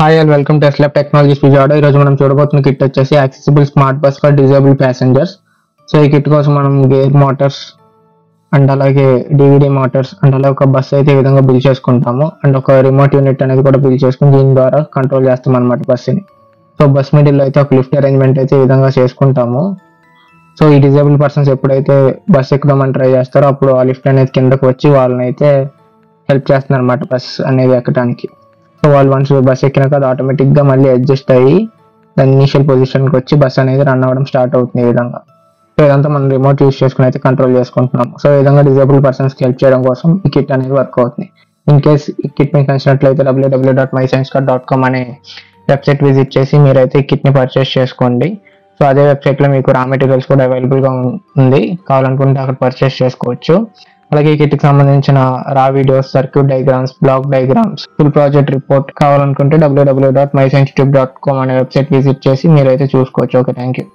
Hi and welcome to ఎస్లాబ్ technologies Vijayawada. ఈరోజు మనం చూడబోతున్న kit వచ్చేసి accessible smart bus for disable passengers. So ఈ kit కోసం మనం గేర్ మోటార్స్ అండ్ అలాగే డివిడి మోటార్స్ అండ్ అలాగే ఒక బస్ అయితే ఈ విధంగా బిల్డ్ చేసుకుంటాము అండ్ ఒక రిమోట్ యూనిట్ అనేది కూడా బిల్డ్ చేసుకుని దీని ద్వారా కంట్రోల్ చేస్తాం అనమాట బస్సుని. సో బస్ మిడిల్లో అయితే ఒక లిఫ్ట్ అరేంజ్మెంట్ అయితే ఈ విధంగా చేసుకుంటాము. సో ఈ డిజేబుల్ పర్సన్స్ ఎప్పుడైతే బస్ ఎక్కుదామని ట్రై చేస్తారో అప్పుడు ఆ లిఫ్ట్ అనేది కిందకు వచ్చి వాళ్ళని అయితే హెల్ప్ చేస్తున్నారు అనమాట బస్ అనేది ఎక్కడానికి. సో వాళ్ళు వన్స్ బస్ ఎక్కినాక అది ఆటోమేటిక్గా మళ్ళీ అడ్జస్ట్ అయ్యి దాని ఇనిషియల్ పొజిషన్కి వచ్చి బస్ అనేది రన్ అవ్వడం స్టార్ట్ అవుతుంది ఈ విధంగా. సో ఇదంతా మనం రిమోట్ యూస్ చేసుకుని అయితే కంట్రోల్ చేసుకుంటున్నాం. సో ఈ విధంగా డిజేబుల్ పర్సన్స్కి హెల్ప్ చేయడం కోసం ఈ కిట్ అనేది వర్క్ అవుతుంది. ఇన్ కేస్ ఈ కిట్ మీకు నచ్చినట్లయితే www.myscience.com అనే వెబ్సైట్ విజిట్ చేసి మీరైతే ఈ కిట్ని పర్చేస్ చేసుకోండి. సో అదే వెబ్సైట్లో మీకు రా మెటీరియల్స్ కూడా అవైలబుల్గా ఉంది, కావాలనుకుంటే అక్కడ పర్చేస్ చేసుకోవచ్చు. అలాగే ఈ కిట్కి సంబంధించిన raw videos, circuit diagrams, block diagrams, full project report కావాలనుకుంటే www.myscienceTube.com అనే వెబ్సైట్ విజిట్ చేసి మీరైతే చూసుకోవచ్చు. Okay, thank you.